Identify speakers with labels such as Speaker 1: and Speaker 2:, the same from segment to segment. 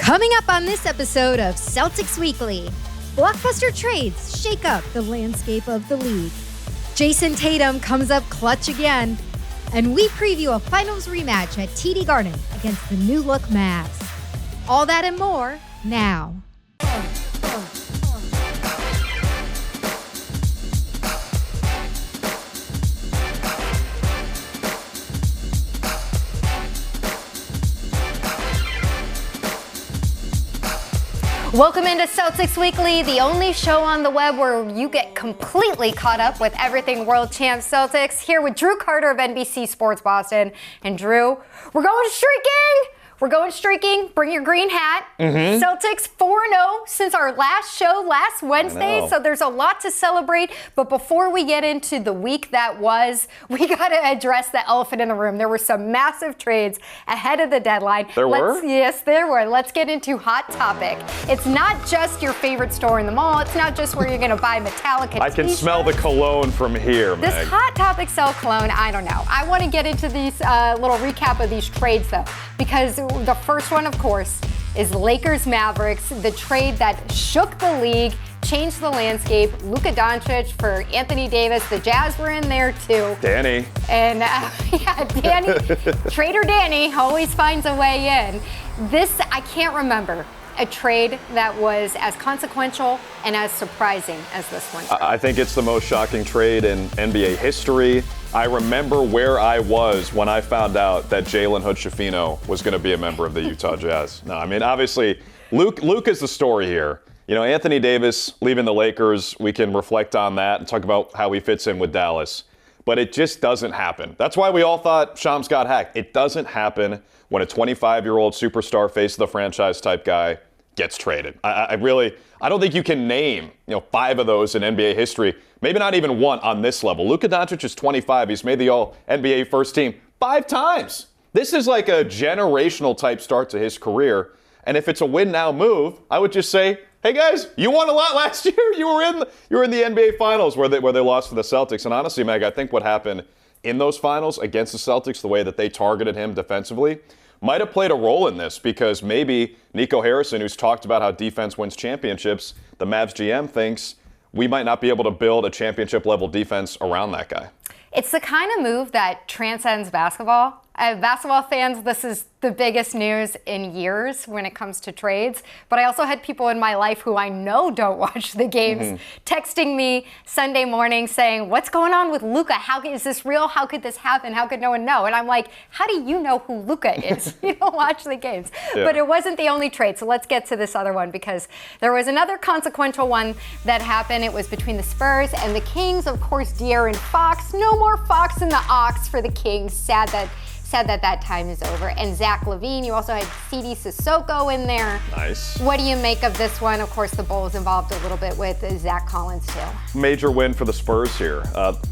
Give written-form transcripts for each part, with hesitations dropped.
Speaker 1: Coming up on this episode of Celtics Weekly, blockbuster trades shake up the landscape of the league. Jayson Tatum comes up clutch again, and we preview a finals rematch at TD Garden against the new-look Mavs. All that and more now. Welcome into Celtics Weekly, the only show on the web where you get completely caught up with everything world champ Celtics. Here with Drew Carter of NBC Sports Boston. And Drew, we're going streaking! We're going streaking. Bring your green hat. Celtics 4-0 since our last show last Wednesday, so there's a lot to celebrate. But before we get into the week that was, we got to address the elephant in the room. There were some massive trades ahead of the deadline.
Speaker 2: There were?
Speaker 1: Yes, there were. Let's get into Hot Topic. It's not just your favorite store in the mall. It's not just where you're going to buy Metallica
Speaker 2: I can
Speaker 1: t-shirts.
Speaker 2: smell the cologne from here, Meg.
Speaker 1: This Hot Topic sell cologne, I don't know. I want to get into these little recap of these trades, though, because the first one, of course, is Lakers-Mavericks, the trade that shook the league, changed the landscape. Luka Doncic for Anthony Davis. The Jazz were in there, too.
Speaker 2: Danny.
Speaker 1: And, Danny, Trader Danny always finds a way in. This, I can't remember a trade that was as consequential and as surprising as this one.
Speaker 2: I think it's the most shocking trade in NBA history. I remember where I was when I found out that Jalen Hood-Schifino was going to be a member of the Utah Jazz. No, I mean, obviously, Luke is the story here. You know, Anthony Davis leaving the Lakers, we can reflect on that and talk about how he fits in with Dallas. But it just doesn't happen. That's why we all thought Shams got hacked. It doesn't happen when a 25-year-old superstar face of the franchise type guy gets traded. I don't think you can name, 5 of those in NBA history. Maybe not even one on this level. Luka Doncic is 25. He's made the All-NBA first team 5 times. This is like a generational type start to his career. And if it's a win now move, I would just say, hey guys, you won a lot last year. You were in the NBA Finals where they lost to the Celtics. And honestly, Meg, I think what happened in those finals against the Celtics, the way that they targeted him defensively, might have played a role in this, because maybe Nico Harrison, who's talked about how defense wins championships, the Mavs GM thinks we might not be able to build a championship-level defense around that guy.
Speaker 1: It's the kind of move that transcends basketball. Basketball fans, this is the biggest news in years when it comes to trades. But I also had people in my life who I know don't watch the games texting me Sunday morning saying, what's going on with Luka? How is this real? How could this happen? How could no one know? And I'm like, how do you know who Luka is? You don't watch the games. Yeah. But it wasn't the only trade. So let's get to this other one, because there was another consequential one that happened. It was between the Spurs and the Kings. Of course, De'Aaron Fox. No more Fox in the Ox for the Kings. Sad that time is over. And Zach LaVine, you also had CD Sissoko in there.
Speaker 2: Nice.
Speaker 1: What do you make of this one? Of course, the Bulls involved a little bit with Zach Collins, too.
Speaker 2: Major win for the Spurs here.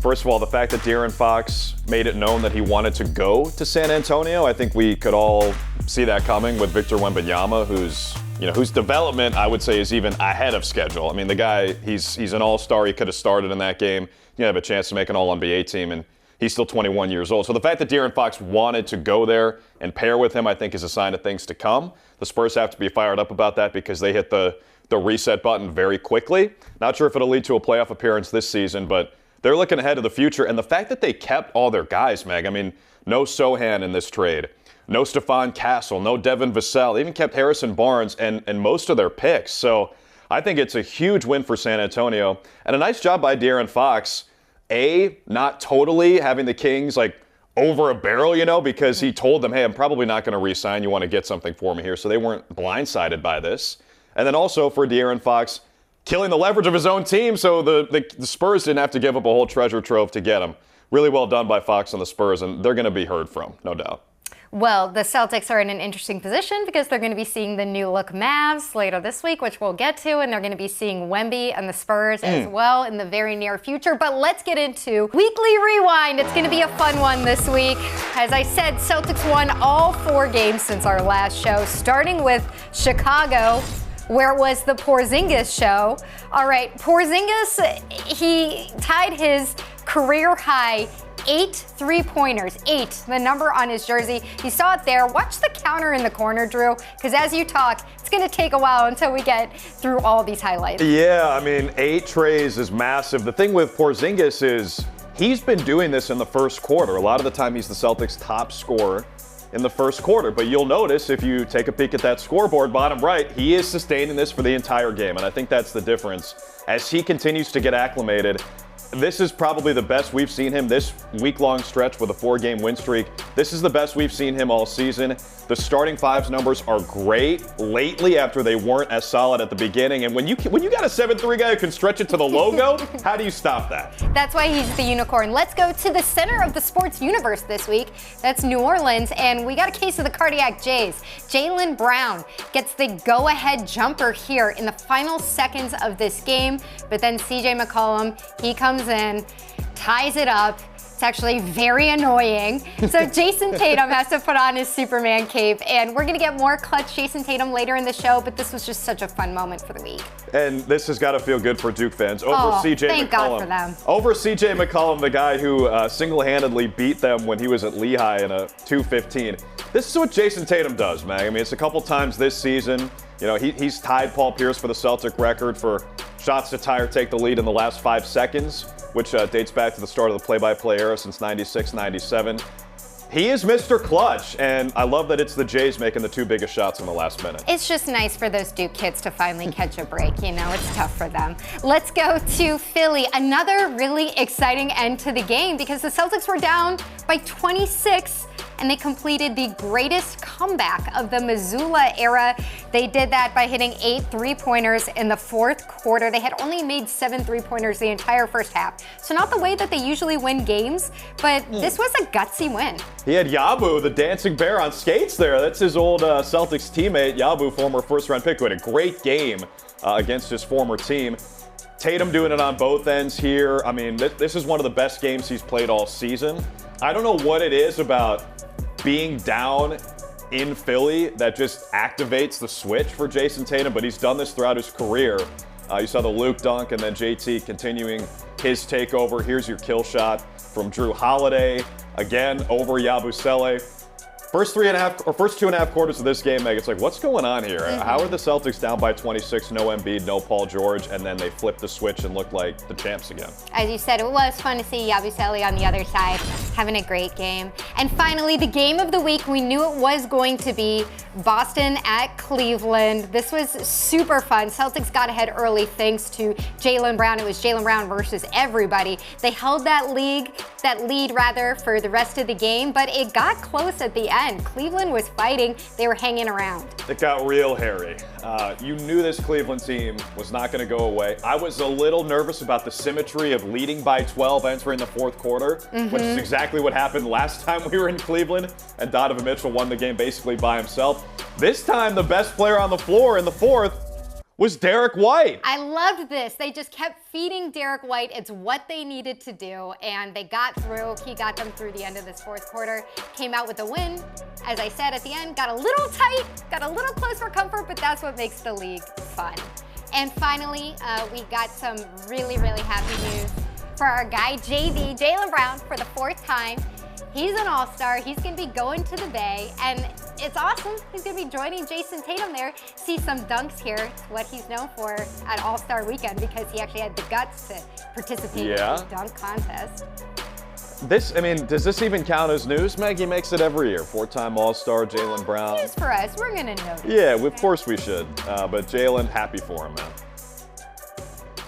Speaker 2: First of all, the fact that De'Aaron Fox made it known that he wanted to go to San Antonio, I think we could all see that coming with Victor Wembanyama, whose development, I would say, is even ahead of schedule. I mean, the guy, he's an all-star. He could have started in that game. You have a chance to make an all-NBA team, and he's still 21 years old. So the fact that De'Aaron Fox wanted to go there and pair with him, I think, is a sign of things to come. The Spurs have to be fired up about that, because they hit the reset button very quickly. Not sure if it'll lead to a playoff appearance this season, but they're looking ahead to the future. And the fact that they kept all their guys, Meg, I mean, no Sohan in this trade, no Stephon Castle, no Devin Vassell. They even kept Harrison Barnes and most of their picks. So I think it's a huge win for San Antonio. And a nice job by De'Aaron Fox, not totally having the Kings over a barrel, because he told them, hey, I'm probably not going to re-sign. You want to get something for me here. So they weren't blindsided by this. And then also for De'Aaron Fox, killing the leverage of his own team, so the Spurs didn't have to give up a whole treasure trove to get him. Really well done by Fox and the Spurs, and they're going to be heard from, no doubt.
Speaker 1: Well, the Celtics are in an interesting position because they're going to be seeing the new-look Mavs later this week, which we'll get to, and they're going to be seeing Wemby and the Spurs as well in the very near future. But let's get into Weekly Rewind. It's going to be a fun one this week. As I said, Celtics won all 4 games since our last show, starting with Chicago, where it was the Porzingis show. All right, Porzingis, he tied his career-high 8 3-pointers. 8, the number on his jersey. You saw it there. Watch the counter in the corner, Drew, because as you talk, it's going to take a while until we get through all these highlights.
Speaker 2: Yeah, I mean, 8 trays is massive. The thing with Porzingis is he's been doing this in the first quarter. A lot of the time, he's the Celtics' top scorer in the first quarter. But you'll notice if you take a peek at that scoreboard, bottom right, he is sustaining this for the entire game. And I think that's the difference. As he continues to get acclimated, this is probably the best we've seen him this week-long stretch with a 4-game win streak. This is the best we've seen him all season. The starting fives numbers are great lately after they weren't as solid at the beginning. And when you got a 7'3" guy who can stretch it to the logo, how do you stop that?
Speaker 1: That's why he's the unicorn. Let's go to the center of the sports universe this week. That's New Orleans, and we got a case of the cardiac Jays. Jaylen Brown gets the go-ahead jumper here in the final seconds of this game, but then CJ McCollum, he comes in, ties it up. It's actually very annoying. So Jayson Tatum has to put on his Superman cape, and we're going to get more clutch Jayson Tatum later in the show, but this was just such a fun moment for the week. And
Speaker 2: this has got to feel good for Duke fans. Over CJ
Speaker 1: thank
Speaker 2: McCollum.
Speaker 1: God for them.
Speaker 2: Over CJ McCollum, the guy who single-handedly beat them when he was at Lehigh in a 2:15. This is what Jayson Tatum does, man. I mean, it's a couple times this season. You know, he's tied Paul Pierce for the Celtic record for shots to tie or take the lead in the last 5 seconds, which dates back to the start of the play-by-play era since 96-97. He is Mr. Clutch, and I love that it's the Jays making the 2 biggest shots in the last minute.
Speaker 1: It's just nice for those Duke kids to finally catch a break. You know, it's tough for them. Let's go to Philly. Another really exciting end to the game because the Celtics were down by 26 and they completed the greatest comeback of the Mazzulla era. They did that by hitting 8 3-pointers in the fourth quarter. They had only made 7 3-pointers the entire first half. So not the way that they usually win games, but this was a gutsy win.
Speaker 2: He had Yabu, the dancing bear, on skates there. That's his old Celtics teammate, Yabu, former first-round pick, who had a great game against his former team. Tatum doing it on both ends here. I mean, this is one of the best games he's played all season. I don't know what it is about being down in Philly that just activates the switch for Jayson Tatum, but he's done this throughout his career. You saw the Luke dunk and then JT continuing his takeover. Here's your kill shot from Drew Holiday, again over Yabusele. First 2.5 quarters of this game, Meg, it's like, what's going on here? How are the Celtics down by 26, no Embiid, no Paul George, and then they flip the switch and look like the champs again?
Speaker 1: As you said, it was fun to see Yabusele on the other side having a great game. And finally, the game of the week, we knew it was going to be Boston at Cleveland. This was super fun. Celtics got ahead early thanks to Jaylen Brown. It was Jaylen Brown versus everybody. They held that lead for the rest of the game, but it got close at the end. Cleveland was fighting. They were hanging around.
Speaker 2: It got real hairy. You knew this Cleveland team was not going to go away. I was a little nervous about the symmetry of leading by 12 entering the fourth quarter, which is exactly what happened last time we were in Cleveland, and Donovan Mitchell won the game basically by himself. This time, the best player on the floor in the fourth was Derek White.
Speaker 1: I loved this. They just kept feeding Derek White. It's what they needed to do, and they got through. He got them through the end of this fourth quarter, came out with a win. As I said at the end, got a little tight, got a little close for comfort, but that's what makes the league fun. And finally, we got some really, really happy news for our guy, JV, Jaylen Brown, for the 4th time. He's an all-star. He's going to be going to the Bay, and it's awesome. He's going to be joining Jayson Tatum there. See some dunks here. It's what he's known for at All-Star Weekend because he actually had the guts to participate in the dunk contest.
Speaker 2: Does this even count as news? Maggie makes it every year. 4-time All-Star, Jaylen Brown.
Speaker 1: News for us. We're going to notice.
Speaker 2: Yeah, of course we should. But Jaylen, happy for him, man.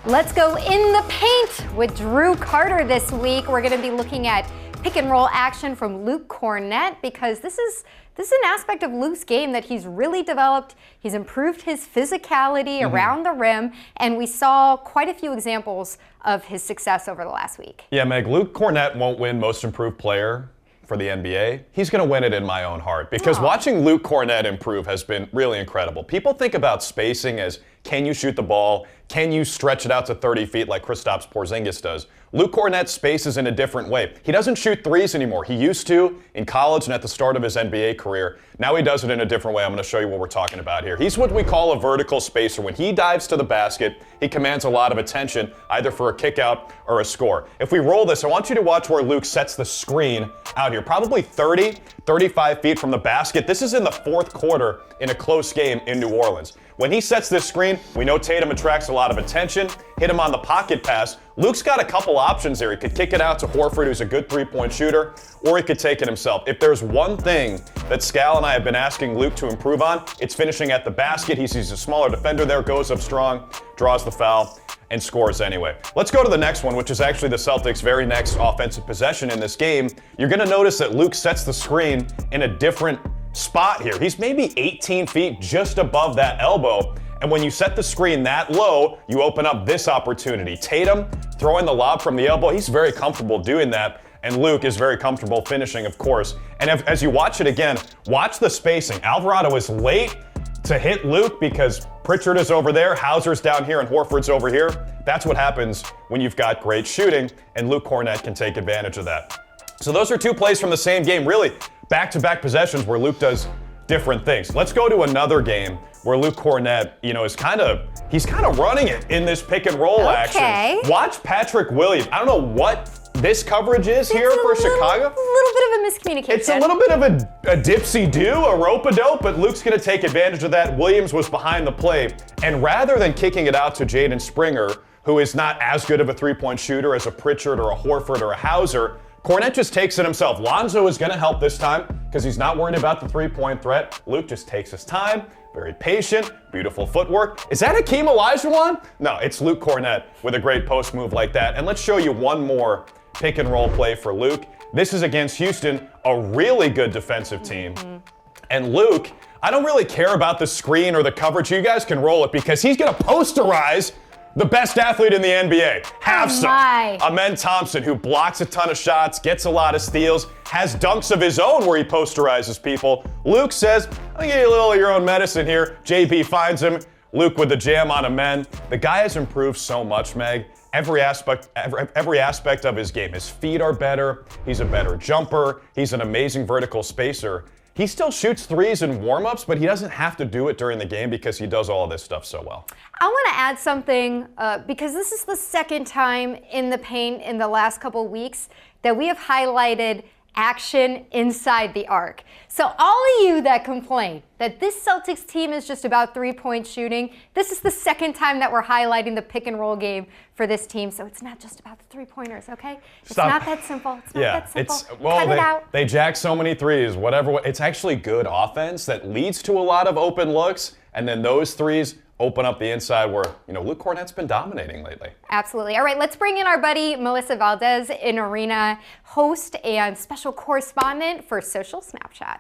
Speaker 1: Let's go in the paint with Drew Carter this week. We're going to be looking at pick and roll action from Luke Cornett because this is an aspect of Luke's game that he's really developed. He's improved his physicality around the rim, and we saw quite a few examples of his success over the last week.
Speaker 3: Yeah, Meg, Luke Cornett won't win Most Improved Player for the NBA. He's going to win it in my own heart because watching Luke Cornett improve has been really incredible. People think about spacing as Can you shoot the ball? Can you stretch it out to 30 feet like Kristaps Porzingis does? Luke Kornet spaces in a different way. He doesn't shoot threes anymore. He used to in college and at the start of his NBA career. Now he does it in a different way. I'm going to show you what we're talking about here. He's what we call a vertical spacer. When he dives to the basket, he commands a lot of attention, either for a kick out or a score. If we roll this, I want you to watch where Luke sets the screen out here, probably 30, 35 feet from the basket. This is in the fourth quarter in a close game in New Orleans. When he sets this screen, we know Tatum attracts a lot of attention. Hit him on the pocket pass. Luke's got a couple options here. He could kick it out to Horford, who's a good three-point shooter, or he could take it himself. If there's one thing that Scal and I have been asking Luke to improve on, it's finishing at the basket. He's a smaller defender there, goes up strong, draws the foul, and scores anyway. Let's go to the next one, which is actually the Celtics' very next offensive possession in this game. You're going to notice that Luke sets the screen in a different spot here. He's maybe 18 feet just above that elbow. And when you set the screen that low, you open up this opportunity. Tatum throwing the lob from the elbow, he's very comfortable doing that. And Luke is very comfortable finishing, of course. And as you watch it again, watch the spacing. Alvarado is late to hit Luke because Pritchard is over there, Hauser's down here, and Horford's over here. That's what happens when you've got great shooting, and Luke Kornet can take advantage of that. So those are two plays from the same game, really back-to-back possessions where Luke does different things. Let's go to another game where Luke Kornet, he's kind of running it in this pick and roll action. Watch Patrick Williams. I don't know what this coverage is here for Chicago.
Speaker 1: A little bit of a miscommunication.
Speaker 3: It's a little bit of a dipsy-do, a rope-a-dope, but Luke's going to take advantage of that. Williams was behind the play, and rather than kicking it out to Jaden Springer, who is not as good of a three-point shooter as a Pritchard or a Horford or a Hauser, Kornet just takes it himself. Lonzo is going to help this time because he's not worried about the three-point threat. Luke just takes his time, very patient, beautiful footwork. Is that Hakeem Olajuwon? No, it's Luke Kornet with a great post move like that. And let's show you one more pick and roll play for Luke. This is against Houston, a really good defensive team. And Luke, I don't really care about the screen or the coverage. You guys can roll it because he's going to posterize the best athlete in the NBA. Amen Thompson, who blocks a ton of shots, gets a lot of steals, has dunks of his own where he posterizes people. Luke says, I'll give you a little of your own medicine here. JB finds him. Luke with the jam on Amen. The guy has improved so much, Meg. Every aspect of his game. His feet are better. He's a better jumper. He's an amazing vertical spacer. He still shoots threes in warm-ups, but he doesn't have to do it during the game because he does all of this stuff so well.
Speaker 1: I want to add something because this is the second time in the paint in the last couple weeks that we have highlighted action inside the arc. So all of you that complain that this Celtics team is just about three-point shooting, this is the second time that we're highlighting the pick and roll game for this team. So it's not just about the three-pointers, okay? It's not that simple. It's not that simple. Cut it out.
Speaker 3: They jack so many threes, whatever. It's actually good offense that leads to a lot of open looks, and then those threes open up the inside where, Luke Kornet's been dominating lately.
Speaker 1: Absolutely. All right, let's bring in our buddy Melissa Valdez, in arena host and special correspondent for Social Snapchat.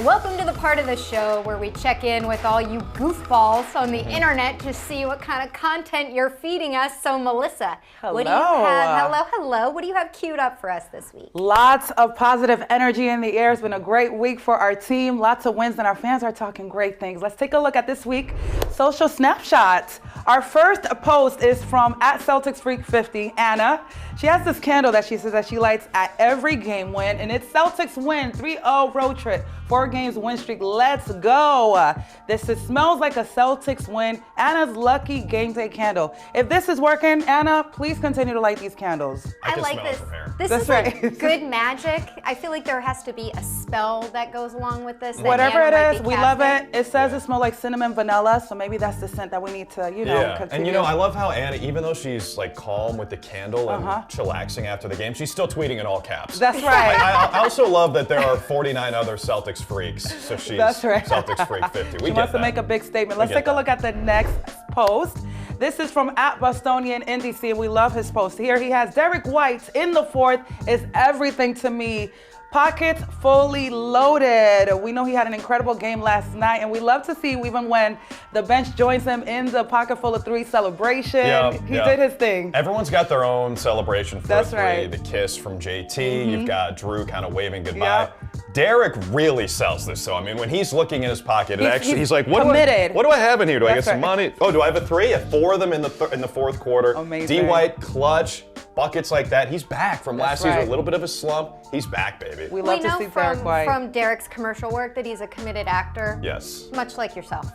Speaker 1: Welcome to the part of the show where we check in with all you goofballs on the internet to see what kind of content you're feeding us. So Melissa, what do you have? Hello. What do you have queued up for us this week?
Speaker 4: Lots of positive energy in the air. It's been a great week for our team. Lots of wins, and our fans are talking great things. Let's take a look at this week. Social Snapshots. Our first post is from @CelticsFreak50, Anna. She has this candle that she says that she lights at every game win, and it's Celtics win, 3-0 road trip, 4 games win streak. Let's go. This smells like a Celtics win. Anna's lucky game day candle. If this is working, Anna, please continue to light these candles.
Speaker 1: I like this. This
Speaker 4: That's
Speaker 1: is
Speaker 4: right.
Speaker 1: like good magic. I feel like there has to be a spell that goes along with this.
Speaker 4: Whatever it is, we love it. It says it smells like cinnamon vanilla, so maybe that's the scent that we need to, continue.
Speaker 3: And I love how Anna, even though she's like calm with the candle and chillaxing after the game, she's still tweeting in all caps.
Speaker 4: That's right.
Speaker 3: I also love that there are 49 other Celtics freaks, so she's
Speaker 4: That's right.
Speaker 3: Celtics Freak 50.
Speaker 4: She wants to make a big statement. Let's take a look at the next post. This is from @Bostonian in DC, and we love his post. Here he has Derek White in the fourth is everything to me. Pockets fully loaded. We know he had an incredible game last night, and we love to see even when the bench joins him in the pocket full of three celebration. He did his thing.
Speaker 3: Everyone's got their own celebration for
Speaker 4: That's
Speaker 3: a three.
Speaker 4: right.
Speaker 3: The kiss from JT. You've got Drew kind of waving goodbye. Derek really sells this, though. I mean, when he's looking in his pocket, he's like, what
Speaker 4: committed.
Speaker 3: do I have in here? Do I get
Speaker 4: That's
Speaker 3: some
Speaker 4: right.
Speaker 3: money? Oh, do I have a 3? I have 4 of them in the fourth quarter.
Speaker 4: Amazing.
Speaker 3: D. White, clutch, buckets like that. He's back from last season.
Speaker 4: right.
Speaker 3: A little bit of a slump. He's back, baby.
Speaker 4: We love
Speaker 1: We
Speaker 4: to
Speaker 1: know
Speaker 4: see Derek White.
Speaker 1: from Derek's commercial work that he's a committed actor.
Speaker 3: Yes.
Speaker 1: Much like yourself.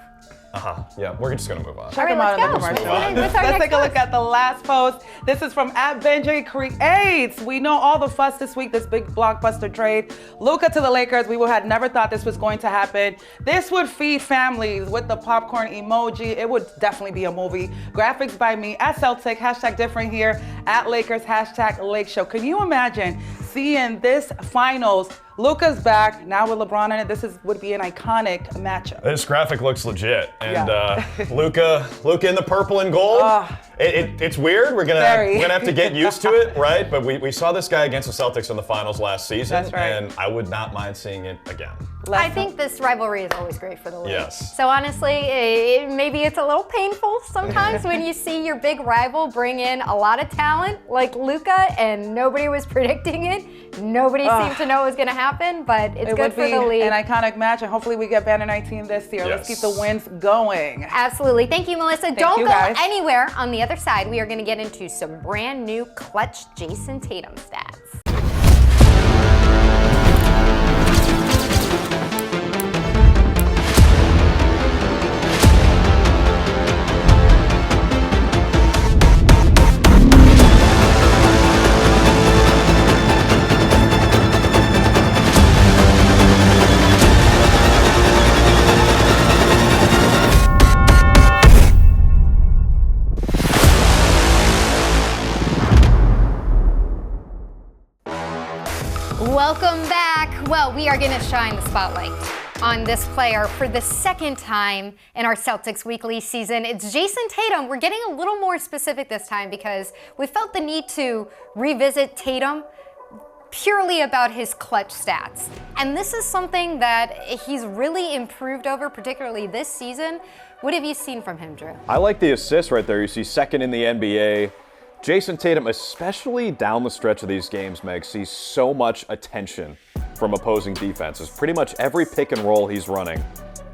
Speaker 3: Yeah, we're just going to move on.
Speaker 4: Check him
Speaker 1: All
Speaker 4: out
Speaker 1: right,
Speaker 4: in the
Speaker 1: let's
Speaker 4: commercial.
Speaker 1: go. What's our
Speaker 4: Let's
Speaker 1: next
Speaker 4: take a look
Speaker 1: post?
Speaker 4: at the last post. This is from @BenJCreates. We know all the fuss this week, this big blockbuster trade. Luka to the Lakers. We had never thought this was going to happen. This would feed families with the popcorn emoji. It would definitely be a movie. Graphics by me @Celtic, #different here, @Lakers, #Lake Show. Can you imagine seeing this finals? Luka's back now with LeBron in it. This would be an iconic matchup.
Speaker 3: This graphic looks legit, and
Speaker 4: Yeah.
Speaker 3: Luka in the purple and gold. It's weird. We're gonna have to get used to it, right? But we saw this guy against the Celtics in the finals last season,
Speaker 4: That's right.
Speaker 3: and I would not mind seeing it again.
Speaker 1: I think this rivalry is always great for the league.
Speaker 3: Yes.
Speaker 1: So honestly, maybe it's a little painful sometimes when you see your big rival bring in a lot of talent like Luka, and nobody was predicting it. Nobody seemed to know it was going to happen, but it's good for the league.
Speaker 4: An iconic match, and hopefully we get Banner 19 this year. Let's keep the wins going.
Speaker 1: Absolutely. Thank you, Melissa. Don't
Speaker 4: you,
Speaker 1: go
Speaker 4: guys.
Speaker 1: anywhere. On the other side, we are going to get into some brand new clutch Jayson Tatum stats. Welcome back. Well, we are going to shine the spotlight on this player for the second time in our Celtics weekly season. It's Jayson Tatum. We're getting a little more specific this time because we felt the need to revisit Tatum purely about his clutch stats. And this is something that he's really improved over, particularly this season. What have you seen from him, Drew?
Speaker 2: I like the assists right there. You see second in the NBA. Jayson Tatum, especially down the stretch of these games, Meg, sees so much attention from opposing defenses. Pretty much every pick and roll he's running,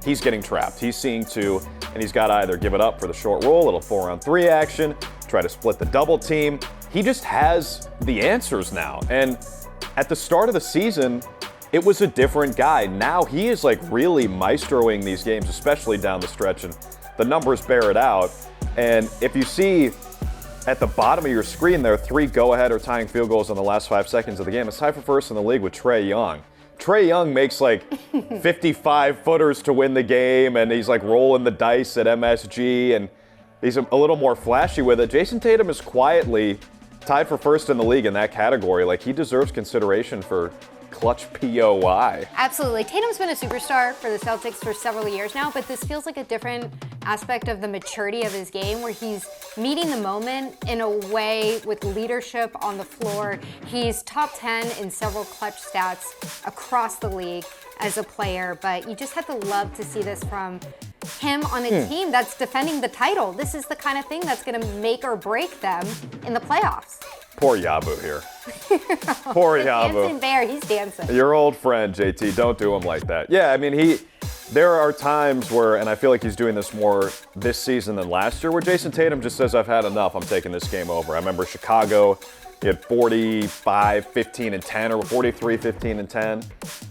Speaker 2: he's getting trapped. He's seeing 2, and he's got to either give it up for the short roll, little 4-on-3 action, try to split the double team. He just has the answers now. And at the start of the season, it was a different guy. Now he is like really maestroing these games, especially down the stretch, and the numbers bear it out. And if you see at the bottom of your screen, there are 3 go-ahead or tying field goals in the last 5 seconds of the game. It's tied for first in the league with Trae Young. Trae Young makes like 55-footers to win the game, and he's like rolling the dice at MSG, and he's a little more flashy with it. Jayson Tatum is quietly tied for first in the league in that category. Like, he deserves consideration for clutch POI.
Speaker 1: Absolutely. Tatum's been a superstar for the Celtics for several years now, but this feels like a different aspect of the maturity of his game where he's meeting the moment in a way with leadership on the floor. He's top 10 in several clutch stats across the league as a player, but you just have to love to see this from him on a team that's defending the title. This is the kind of thing that's going to make or break them in the playoffs.
Speaker 2: Poor Yabu here. Poor Yabu.
Speaker 1: Dancing bear, he's dancing.
Speaker 2: Your old friend, JT, don't do him like that. Yeah, I mean, there are times where, and I feel like he's doing this more this season than last year, where Jayson Tatum just says, I've had enough, I'm taking this game over. I remember Chicago, he had 45, 15, and 10, or 43, 15, and 10.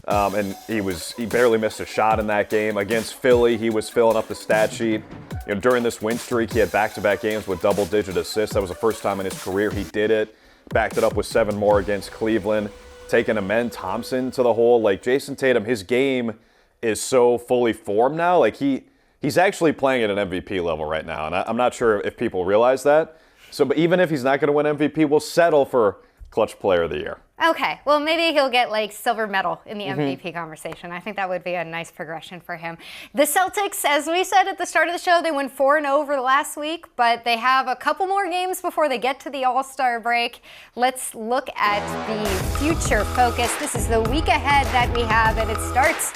Speaker 2: And he barely missed a shot in that game. Against Philly, he was filling up the stat sheet. You know, during this win streak, he had back-to-back games with double-digit assists. That was the first time in his career he did it. Backed it up with 7 more against Cleveland. Taking Amen Thompson to the hole. Like, Jayson Tatum, his game is so fully formed now. Like, he's actually playing at an MVP level right now. And I'm not sure if people realize that. So, but even if he's not going to win MVP, we'll settle for Clutch Player of the Year.
Speaker 1: Okay, well, maybe he'll get like silver medal in the MVP conversation. I think that would be a nice progression for him. The Celtics, as we said at the start of the show, they went 4-0 over the last week, but they have a couple more games before they get to the All-Star break. Let's look at the future focus. This is the week ahead that we have, and it starts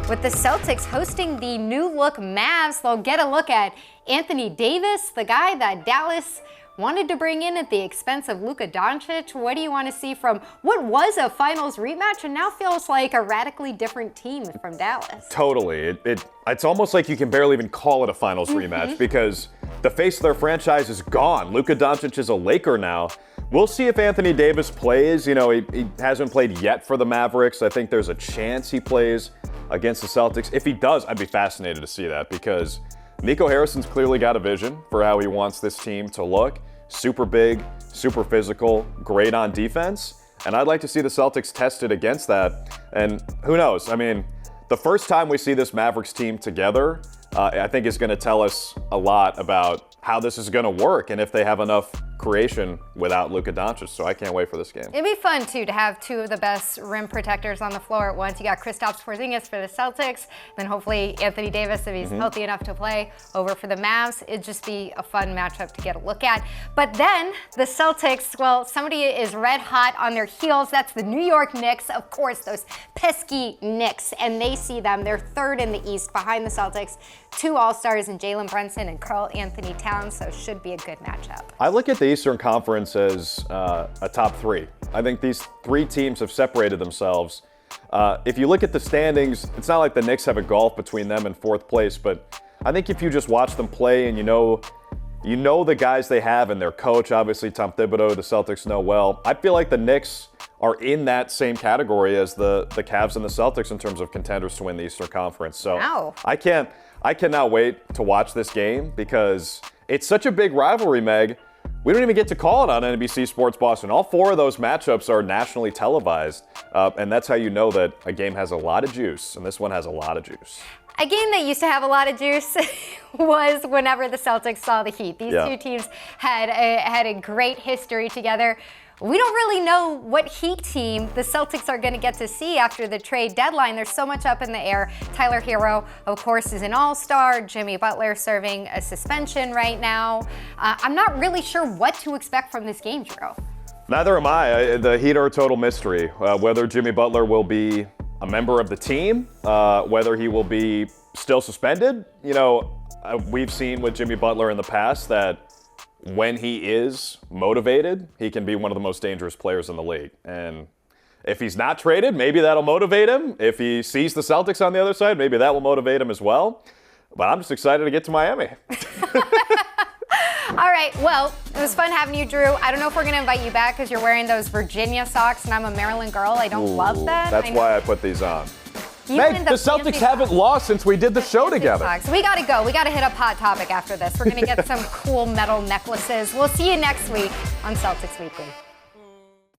Speaker 1: with the Celtics hosting the new look Mavs. They'll get a look at Anthony Davis, the guy that Dallas wanted to bring in at the expense of Luka Doncic? What do you want to see from what was a finals rematch and now feels like a radically different team from Dallas?
Speaker 2: Totally. It's almost like you can barely even call it a finals rematch because the face of their franchise is gone. Luka Doncic is a Laker now. We'll see if Anthony Davis plays. You know, he hasn't played yet for the Mavericks. I think there's a chance he plays against the Celtics. If he does, I'd be fascinated to see that because Nico Harrison's clearly got a vision for how he wants this team to look. Super big, super physical, great on defense. And I'd like to see the Celtics tested against that. And who knows? I mean, the first time we see this Mavericks team together, I think is going to tell us a lot about how this is going to work and if they have enough creation without Luka Doncic. So I can't wait for this game.
Speaker 1: It'd be fun, too, to have two of the best rim protectors on the floor at once. You got Kristaps Porzingis for the Celtics, then hopefully Anthony Davis, if he's healthy enough to play, over for the Mavs. It'd just be a fun matchup to get a look at. But then the Celtics, well, somebody is red hot on their heels. That's the New York Knicks, of course, those pesky Knicks. And they see them. They're third in the East behind the Celtics. Two All-Stars in Jalen Brunson and Karl Anthony Towns, so should be a good matchup.
Speaker 2: I look at the Eastern Conference as a top three. I think these three teams have separated themselves. If you look at the standings, it's not like the Knicks have a gulf between them and fourth place, but I think if you just watch them play and you know the guys they have and their coach, obviously Tom Thibodeau, the Celtics know well, I feel like the Knicks are in that same category as the Cavs and the Celtics in terms of contenders to win the Eastern Conference. So
Speaker 1: Wow.
Speaker 2: I cannot wait to watch this game because it's such a big rivalry, Meg. We don't even get to call it on NBC Sports Boston. All four of those matchups are nationally televised, and that's how you know that a game has a lot of juice, and this one has a lot of juice.
Speaker 1: A game that used to have a lot of juice was whenever the Celtics saw the Heat. These two teams had a great history together. We don't really know what Heat team the Celtics are going to get to see after the trade deadline. There's so much up in the air. Tyler Hero, of course, is an all-star. Jimmy Butler serving a suspension right now. I'm not really sure what to expect from this game, Drew.
Speaker 2: Neither am I. The Heat are a total mystery. Whether Jimmy Butler will be a member of the team, whether he will be still suspended. You know, we've seen with Jimmy Butler in the past that when he is motivated, he can be one of the most dangerous players in the league. And if he's not traded, maybe that'll motivate him. If he sees the Celtics on the other side, maybe that will motivate him as well. But I'm just excited to get to Miami.
Speaker 1: All right, well, it was fun having you, Drew. I don't know if we're going to invite you back because you're wearing those Virginia socks, and I'm a Maryland girl. I don't love that.
Speaker 2: That's why I put these on.
Speaker 1: Meg,
Speaker 2: the Celtics haven't lost since we did the show together.
Speaker 1: Socks. We got to go. We got to hit up Hot Topic after this. We're going to get some cool metal necklaces. We'll see you next week on Celtics Weekly.